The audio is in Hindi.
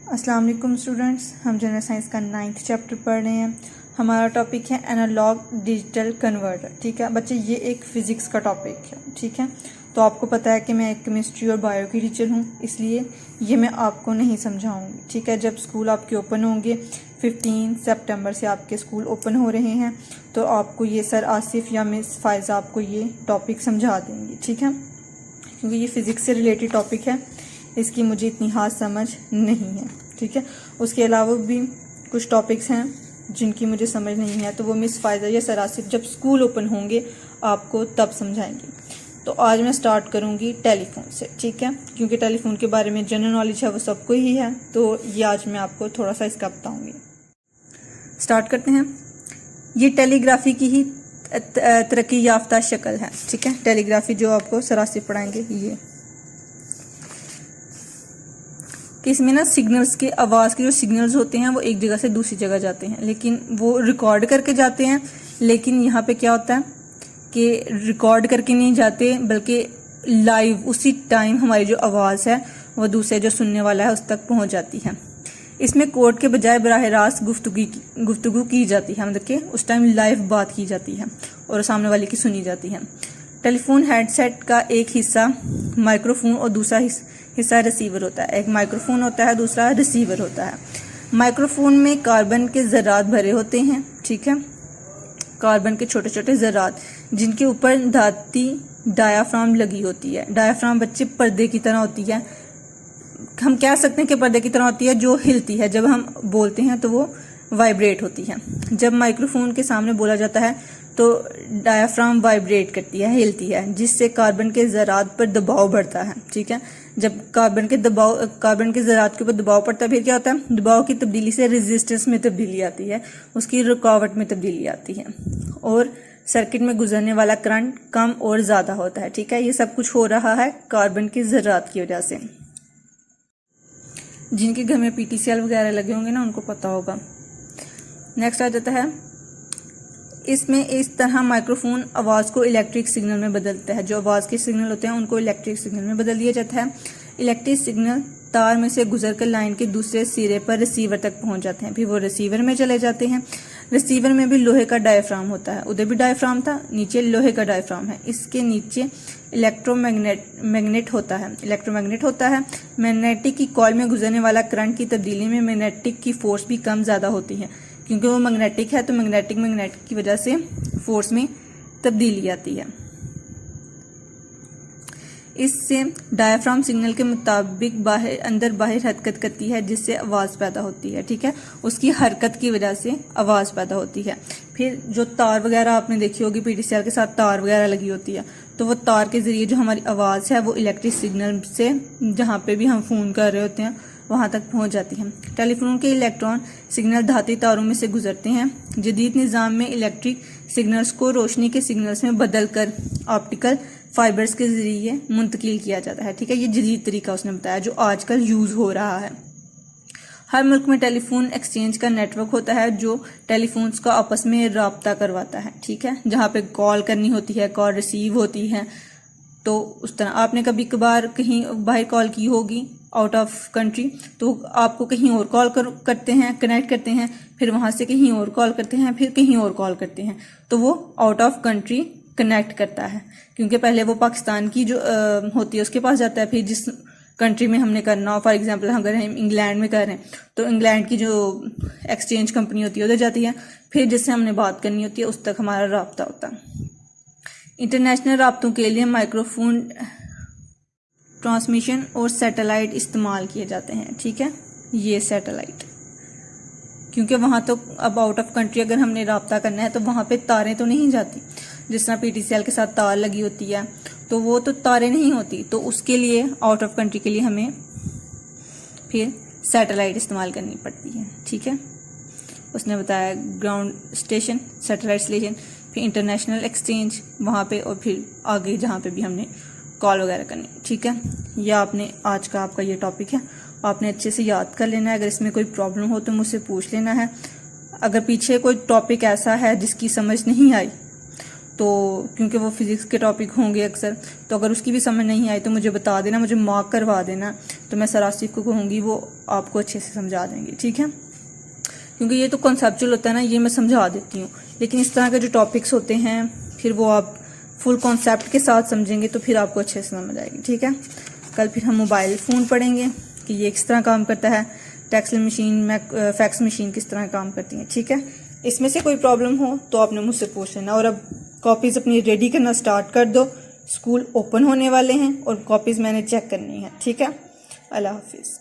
अस्सलाम वालेकुम स्टूडेंट्स, हम जनरल साइंस का 9th चैप्टर पढ़ रहे हैं। हमारा टॉपिक है एनालॉग डिजिटल कन्वर्टर। ठीक है बच्चे, ये एक फिज़िक्स का टॉपिक है। ठीक है, तो आपको पता है कि मैं एक केमिस्ट्री और बायो की टीचर हूँ, इसलिए ये मैं आपको नहीं समझाऊंगी। ठीक है, जब स्कूल आपके ओपन होंगे 15 सितंबर से आपके स्कूल ओपन हो रहे हैं, तो आपको ये सर आसिफ या मिस फायज़ा आपको ये टॉपिक समझा देंगे। ठीक है, क्योंकि ये फ़िज़िक्स से रिलेटेड टॉपिक है, इसकी मुझे इतनी खास समझ नहीं है। ठीक है, उसके अलावा भी कुछ टॉपिक्स हैं जिनकी मुझे समझ नहीं है, तो वो मिस फायदा या सर आसिफ जब स्कूल ओपन होंगे आपको तब समझाएंगे। तो आज मैं स्टार्ट करूंगी टेलीफोन से। ठीक है, क्योंकि टेलीफोन के बारे में जनरल नॉलेज है वो सबको ही है, तो ये आज मैं आपको थोड़ा सा इसका बताऊंगी। स्टार्ट करते हैं। ये टेलीग्राफी की ही तरक्की याफ्ता शक्ल है। ठीक है, टेलीग्राफी जो आपको सर आसिफ पढ़ाएंगे, ये कि इसमें ना सिग्नल्स के, आवाज़ के जो सिग्नल्स होते हैं वो एक जगह से दूसरी जगह जाते हैं, लेकिन वो रिकॉर्ड करके जाते हैं। लेकिन यहाँ पे क्या होता है कि रिकॉर्ड करके नहीं जाते, बल्कि लाइव उसी टाइम हमारी जो आवाज़ है वो दूसरे जो सुनने वाला है उस तक पहुँच जाती है। इसमें कोड के बजाय बराह रास्त गुफ्तगू की जाती है, मतलब कि उस टाइम लाइव बात की जाती है और सामने वाले की सुनी जाती है। टेलीफोन हेडसेट का एक हिस्सा माइक्रोफोन और दूसरा हिस्सा रिसीवर होता है। एक माइक्रोफोन होता है, दूसरा रिसीवर होता है। माइक्रोफोन में कार्बन के ज़रात भरे होते हैं। ठीक है, कार्बन के छोटे छोटे ज़रात जिनके ऊपर धाती डायाफ्राम लगी होती है। डायाफ्राम बच्चे पर्दे की तरह होती है, हम कह सकते हैं कि पर्दे की तरह होती है, जो हिलती है। जब हम बोलते हैं तो वो वाइब्रेट होती है। जब माइक्रोफोन के सामने बोला जाता है तो डायाफ्राम वाइब्रेट करती है, हिलती है, जिससे कार्बन के ज़रात पर दबाव बढ़ता है। ठीक है, जब कार्बन के ज़रात के ऊपर दबाव पड़ता है, फिर क्या होता है, दबाव की तब्दीली से रेजिस्टेंस में तब्दीली आती है, उसकी रुकावट में तब्दीली आती है, और सर्किट में गुजरने वाला करंट कम और ज़्यादा होता है। ठीक है, ये सब कुछ हो रहा है कार्बन के ज़रात की वजह से। जिनके घर में PTCL वगैरह लगे होंगे ना, उनको पता होगा। नेक्स्ट आ जाता है, इसमें इस तरह माइक्रोफोन आवाज़ को इलेक्ट्रिक सिग्नल में बदलता है। जो आवाज़ के सिग्नल होते हैं उनको इलेक्ट्रिक सिग्नल में बदल दिया जाता है। इलेक्ट्रिक सिग्नल तार में से गुजरकर लाइन के दूसरे सिरे पर रिसीवर तक पहुंच जाते हैं, फिर वो रिसीवर में चले जाते हैं। रिसीवर में भी लोहे का डायफ्राम होता है, उधर भी डायफ्राम था, नीचे लोहे का डायफ्राम है। इसके नीचे इलेक्ट्रोमैग्नेट होता है। मैग्नेटिक की कॉइल में गुजरने वाला करंट की तब्दीली में मैग्नेटिक की फोर्स भी कम ज़्यादा होती है, क्योंकि वो मैग्नेटिक है, तो मैग्नेटिक की वजह से फोर्स में तब्दीली आती है। इससे डायफ्राम सिग्नल के मुताबिक अंदर बाहर हरकत करती है, जिससे आवाज़ पैदा होती है। ठीक है, उसकी हरकत की वजह से आवाज़ पैदा होती है। फिर जो तार वगैरह आपने देखी होगी, PTCL के साथ तार वगैरह लगी होती है, तो वो तार के ज़रिए जो हमारी आवाज़ है वो इलेक्ट्रिक सिग्नल से जहाँ पे भी हम फ़ोन कर रहे होते हैं वहाँ तक पहुँच जाती है। टेलीफोन के इलेक्ट्रॉन सिग्नल धाती तारों में से गुजरते हैं। जदीद निज़ाम में इलेक्ट्रिक सिग्नल्स को रोशनी के सिग्नल्स में बदल कर ऑप्टिकल फाइबर्स के ज़रिए मुंतकिल किया जाता है। ठीक है, ये जदीद तरीका उसने बताया जो आजकल यूज़ हो रहा है। हर मुल्क में टेलीफोन एक्सचेंज का नेटवर्क होता है जो टेलीफोन्स का आपस में राब्ता करवाता है। ठीक है, जहाँ पे कॉल करनी होती है, कॉल रिसीव होती है, तो उस तरह आपने कभी कभार कहीं बाहर कॉल की होगी आउट ऑफ कंट्री, तो आपको कहीं और कॉल करते हैं, कनेक्ट करते हैं, फिर वहाँ से कहीं और कॉल करते हैं, फिर कहीं और कॉल करते हैं, तो वो आउट ऑफ कंट्री कनेक्ट करता है, क्योंकि पहले वो पाकिस्तान की जो होती है उसके पास जाता है, फिर जिस कंट्री में हमने करना हो, फॉर एग्जांपल अगर हम इंग्लैंड में कर रहे हैं तो इंग्लैंड की जो एक्सचेंज कंपनी होती है उधर जाती है, फिर जिससे हमने बात करनी होती है उस तक हमारा राब्ता होता है। इंटरनेशनल राब्तों के लिए माइक्रोफोन ट्रांसमिशन और सैटेलाइट इस्तेमाल किए जाते हैं। ठीक है, ये सैटेलाइट, क्योंकि वहाँ तो अब आउट ऑफ कंट्री अगर हमने राब्ता करना है तो वहाँ पे तारें तो नहीं जाती, जिस तरह PTCL के साथ तार लगी होती है, तो वो तो तारें नहीं होती, तो उसके लिए आउट ऑफ कंट्री के लिए हमें फिर सैटेलाइट इस्तेमाल करनी पड़ती है। ठीक है, उसने बताया ग्राउंड स्टेशन, सैटेलाइट स्टेशन, फिर इंटरनेशनल एक्सचेंज वहाँ पे, और फिर आगे जहाँ पे भी हमने कॉल वगैरह करनी। ठीक है, यह आपने आज का आपका ये टॉपिक है, आपने अच्छे से याद कर लेना है। अगर इसमें कोई प्रॉब्लम हो तो मुझसे पूछ लेना है। अगर पीछे कोई टॉपिक ऐसा है जिसकी समझ नहीं आई तो क्योंकि वो फिज़िक्स के टॉपिक होंगे अक्सर, तो अगर उसकी भी समझ नहीं आई तो मुझे बता देना, मुझे मार्क करवा देना, तो मैं सर आसिफ को कहूँगी वो आपको अच्छे से समझा देंगे, ठीक है। क्योंकि ये तो कॉन्सेप्चुअल होता है ना, ये मैं समझा देती हूँ, लेकिन इस तरह के जो टॉपिक्स होते हैं फिर वो आप फुल कॉन्सेप्ट के साथ समझेंगे तो फिर आपको अच्छे से समझ आएगी, ठीक है। कल फिर हम मोबाइल फ़ोन पढ़ेंगे कि ये किस तरह काम करता है, टेक्सल मशीन, फैक्स मशीन किस तरह काम करती हैं, ठीक है। इसमें से कोई प्रॉब्लम हो तो आपने मुझसे पूछ लेना। और अब कॉपीज़ अपनी रेडी करना स्टार्ट कर दो, स्कूल ओपन होने वाले हैं और कॉपीज़ मैंने चेक करनी है, ठीक है। अल्लाह हाफिज़।